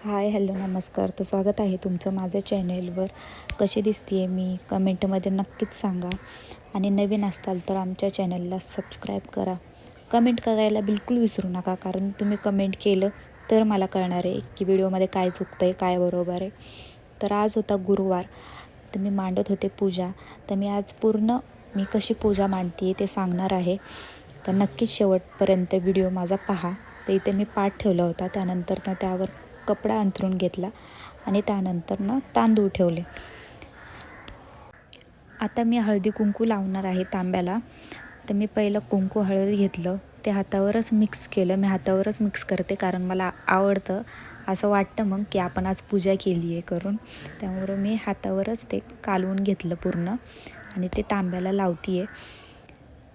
हाय, hello, नमस्कार. तर स्वागत आहे तुमचं माझ्या चॅनेलवर. कशी दिसते आहे मी कमेंटमध्ये नक्कीच सांगा आणि नवीन असताल तर आमच्या चॅनलला सबस्क्राईब करा. कमेंट करायला बिलकुल विसरू नका, कारण तुम्ही कमेंट केलं तर मला कळणार आहे की व्हिडिओमध्ये काय चुकतं आहे, काय बरोबर आहे. तर आज होता गुरुवार, तर मी मांडत होते पूजा. तर मी आज पूर्ण मी कशी पूजा मांडते आहे ते सांगणार आहे. तर नक्कीच शेवटपर्यंत व्हिडिओ माझा पहा. तर इथे मी पाट ठेवला होता, त्यानंतर त्यावर कपडा अंथरून घेतला आणि त्यानंतर तांदूळ ठेवले. आता मी हळदी कुंकू लावणार आहे तांब्याला. तर मी पहिलं कुंकू हळद घेतलं, ते हातावरच मिक्स केलं. मी हातावरच मिक्स करते कारण मला आवडतं, असं वाटतं मग की आपण आज पूजा केली आहे करून. त्यामुळं मी हातावरच ते कालवून घेतलं पूर्ण आणि ते तांब्याला लावते आहे.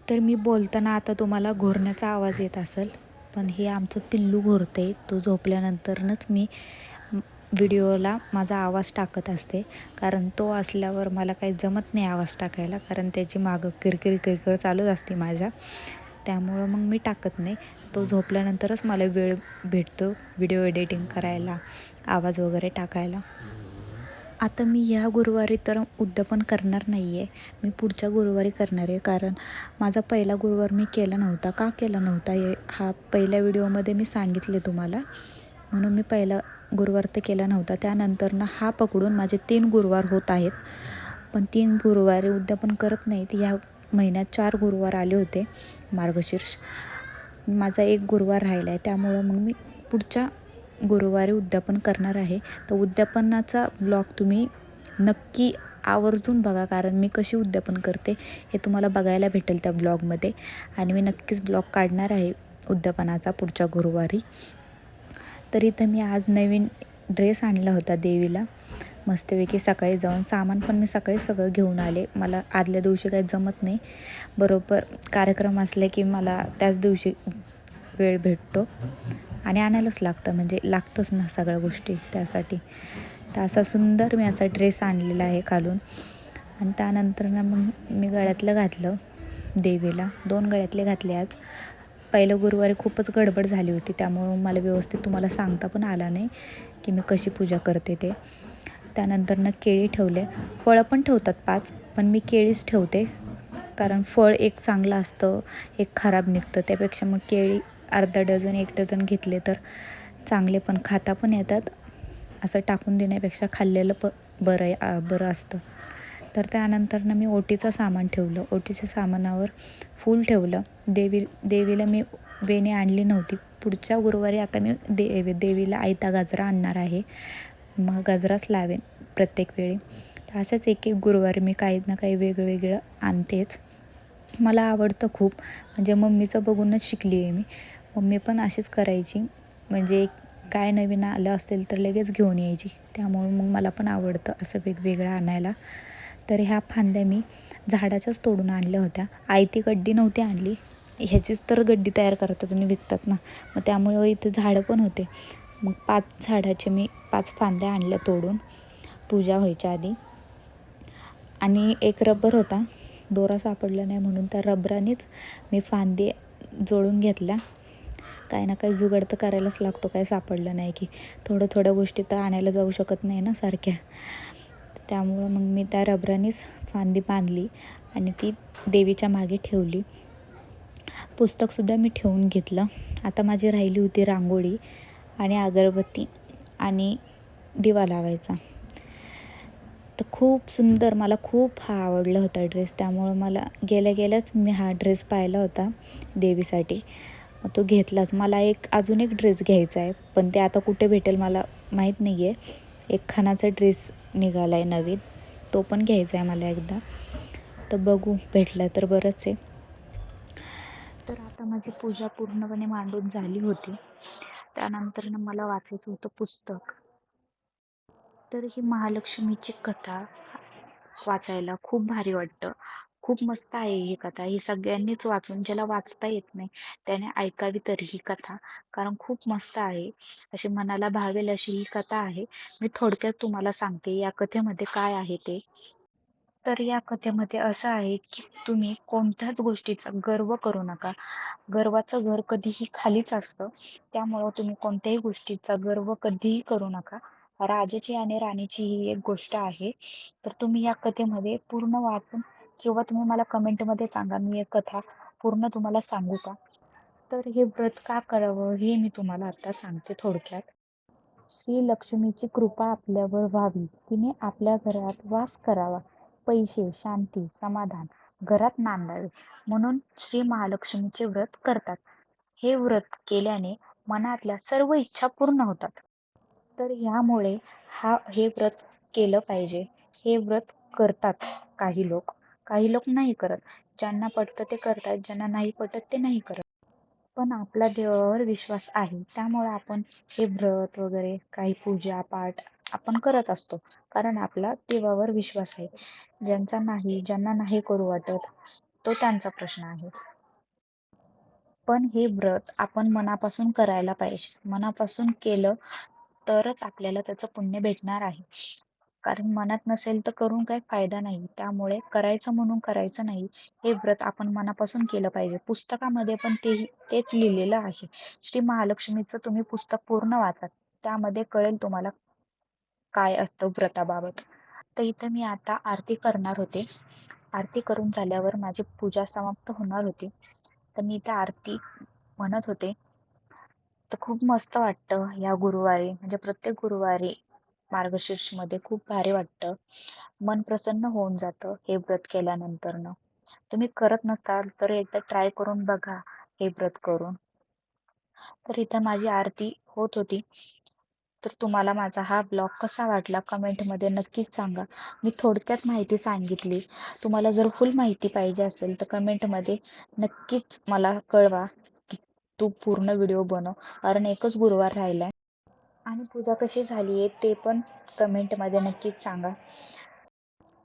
तर मी बोलताना आता तुम्हाला घोरण्याचा आवाज येत असेल, पण हे आमचं पिल्लू घोरते. तो झोपल्यानंतरच मी व्हिडिओला माझा आवाज टाकत असते, कारण तो असल्यावर मला काही जमत नाही आवाज टाकायला, कारण त्याची मागं किरकिर चालूच असते माझ्या. त्यामुळं मग मी टाकत नाही. तो झोपल्यानंतरच मला वेळ भेटतो व्हिडिओ एडिटिंग करायला, आवाज वगैरे टाकायला. आता मी ह्या गुरुवारी तर उद्यापन करणार नाही आहे. मी पुढच्या गुरुवारी करणार आहे, कारण माझा पहिला गुरुवार मी केला नव्हता. का केला नव्हता हे पहिल्या व्हिडिओमध्ये मी सांगितले तुम्हाला, म्हणून मी पहिला गुरुवार ते केला नव्हता. त्यानंतर हा पकडून माझे 3 गुरुवार होत आहेत, पण 3 गुरुवारी उद्यापन करत नाहीत. ह्या महिन्यात 4 गुरुवार आले होते मार्गशीर्ष. माझा 1 गुरुवार राहिला आहे, त्यामुळं मग मी पुढच्या गुरुवारी उद्यापन करणार आहे. तर उद्यापनाचा ब्लॉग तुम्ही नक्की आवर्जून बघा, कारण मी कशी उद्यापन करते हे तुम्हाला बघायला भेटेल त्या ब्लॉगमध्ये. आणि मी नक्कीच ब्लॉग काढणार आहे उद्यापनाचा पुढच्या गुरुवारी. तर इथं मी आज नवीन ड्रेस आणला होता देवीला मस्तपैकी. सकाळी जाऊन सामान पण मी सकाळी सगळं घेऊन आले. मला आदल्या दिवशी काही जमत नाही, बरोबर कार्यक्रम असले की मला त्याच दिवशी वेळ भेटतो आणि आणायलाच लागतं, म्हणजे लागतंच ना सगळ्या गोष्टी त्यासाठी. तर असा सुंदर मी असा ड्रेस आणलेला आहे घालून. आणि त्यानंतर मग मी गळ्यातलं घातलं देवीला. 2 गळ्यातले घातले आज. पहिलं गुरुवारी खूपच गडबड झाली होती, त्यामुळं मला व्यवस्थित तुम्हाला सांगता पण आला नाही की मी कशी पूजा करते ते. त्यानंतर केळी ठेवले. फळं पण ठेवतात 5, पण मी केळीच ठेवते, कारण फळ एक चांगलं असतं, एक खराब निघतं. त्यापेक्षा मग केळी अर्धा डझन 1 डझन घेतले तर चांगले पण खाता पण येतात. असं टाकून देण्यापेक्षा खाल्लेलं बरं असतं. तर त्यानंतर मी ओटीचं सामान ठेवलं. ओटीच्या सामानावर फूल ठेवलं. देवीला मी वेणी आणली नव्हती. पुढच्या गुरुवारी आता मी देवीला आयता गाजरा आणणार आहे, मग गजराच लावेन प्रत्येक वेळी. तर अशाच एक गुरुवारी मी काही ना काही वेगळं आणतेच. मला आवडतं खूप, म्हणजे मम्मीचं बघूनच शिकली आहे मी. मम्मी पण अशीच करायची, म्हणजे काय नवीन आलं असेल तर लगेच घेऊन यायची. त्यामुळे मग मला पण आवडतं असं वेगवेगळं आणायला. तर ह्या फांद्या मी झाडाच्याच तोडून आणल्या होत्या. आयती गड्डी नव्हती आणली, ह्याचीच तर गड्डी तयार करतात आणि विकतात ना, मग त्यामुळं इथे झाडं पण होते. मग 5 झाडाचे मी 5 फांद्या आणल्या तोडून पूजा व्हायच्या आधी. आणि एक रबर होता, दोरा सापडला नाही म्हणून त्या रबरानेच मी फांदी जोडून घेतल्या. काही ना काही जुगाड तर करायलाच लागतो, काय सापडलं नाही की. थोड्या गोष्टी तर आणायला जाऊ शकत नाही ना सारख्या. त्यामुळं मग मी त्या रबरानेच फांदी बांधली आणि ती देवीच्या मागे ठेवली. पुस्तकसुद्धा मी ठेवून घेतलं. आता माझी राहिली होती रांगोळी आणि अगरबत्ती आणि दिवा लावायचा. तर खूप सुंदर, मला खूप आवडला होता ड्रेस. त्यामुळं मला गेल्याच मी हा ड्रेस पाहिला होता देवीसाठी, मग तो घेतलाच. मला अजून एक ड्रेस घ्यायचा आहे, पण ते आता कुठे भेटेल मला माहीत नाही आहे. एक खणाचा ड्रेस निघाला आहे नवीन, तो पण घ्यायचा आहे मला एकदा. तर बघू, भेटला तर बरंच आहे. तर आता माझी पूजा पूर्णपणे मांडून झाली होती. त्यानंतर मला वाचायचं होतं पुस्तक. तर ही महालक्ष्मीची कथा वाचायला खूप भारी वाटतं. खूप मस्त आहे ही कथा. ही सगळ्यांनीच वाचून, ज्याला वाचता येत नाही त्याने ऐकावी तर ही कथा, कारण खूप मस्त आहे. अशी मनाला भावेल अशी ही कथा आहे. मी थोडक्यात तुम्हाला सांगते या कथेमध्ये काय आहे ते. तर या कथेमध्ये असं आहे की तुम्ही कोणत्याच गोष्टीचा गर्व करू नका. गर्वाचं घर कधीही खालीच असतं. त्यामुळं तुम्ही कोणत्याही गोष्टीचा गर्व कधीही करू नका. राजाची आणि राणीची ही एक गोष्ट आहे. तर तुम्ही या कथेमध्ये पूर्ण वाचून किंवा तुम्ही मला कमेंटमध्ये सांगा, मी एक कथा पूर्ण तुम्हाला सांगू का? तर हे व्रत का करावं हे मी तुम्हाला आता सांगते थोडक्यात. श्री लक्ष्मीची कृपा आपल्यावर व्हावी, तिने आपल्या घरात वास करावा, पैसे, शांती, समाधान घरात नांदावे म्हणून श्री महालक्ष्मीचे व्रत करतात. हे व्रत केल्याने मनातल्या सर्व इच्छा पूर्ण होतात. तर ह्यामुळे हे व्रत केलं पाहिजे. हे व्रत करतात काही लोक नाही करत. ज्यांना पटतं ते करतात, ज्यांना नाही पटत ते नाही करत. पण आपला देवावर विश्वास आहे, त्यामुळे आपण हे व्रत वगैरे काही पूजा पाठ आपण करत असतो, कारण आपला देवावर विश्वास आहे. ज्यांना नाही करू वाटत तो त्यांचा प्रश्न आहे. पण हे व्रत आपण मनापासून करायला पाहिजे. मनापासून केलं तरच आपल्याला त्याचं पुण्य भेटणार आहे. कारण मनात नसेल तर करून काही फायदा नाही. त्यामुळे करायचं म्हणून करायचं नाही. हे व्रत आपण मनापासून केलं पाहिजे. पुस्तकामध्ये पण तेच लिहिलेलं आहे. श्री महालक्ष्मीचं तुम्ही पुस्तक पूर्ण वाचा. त्यामध्ये कळेल तुम्हाला काय असतं व्रताबाबत. तर इथं मी आता आरती करणार होते. आरती करून झाल्यावर माझी पूजा समाप्त होणार होती. तर मी इथे आरती म्हणत होते. तर खूप मस्त वाटतं या गुरुवारी, म्हणजे प्रत्येक गुरुवारी मार्गशीर्ष मध्ये खूप भारी वाटतं. मन प्रसन्न होऊन जातं हे व्रत केल्यानंतर. तुम्ही करत नसाल तर एकदा ट्राय करून बघा हे व्रत करून. तर इथं माझी आरती होत होती. तर तुम्हाला माझा हा ब्लॉग कसा वाटला कमेंट मध्ये नक्कीच सांगा. मी थोडक्यात माहिती सांगितली. तुम्हाला जर फुल माहिती पाहिजे असेल तर कमेंट मध्ये नक्कीच मला कळवा की तू पूर्ण व्हिडिओ बनव, कारण एकच गुरुवार राहिलाय. आणि पूजा कशी झाली आहे ते पण कमेंट मध्ये नक्कीच सांगा.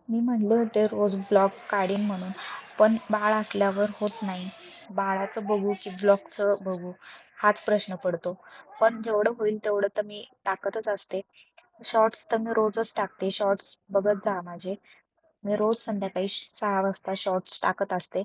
मी म्हणले होते रोज ब्लॉग काढीन म्हणून, पण बाळ असल्यावर होत नाही. बाळाचं बघू की ब्लॉगचं बघू हाच प्रश्न पडतो. पण जेवढं होईल तेवढं तर मी टाकतच असते. शॉर्ट्स तर मी रोजच टाकते. शॉर्ट्स बघत जा माझे. मी रोज संध्याकाळी 6 वाजता शॉर्ट्स टाकत असते.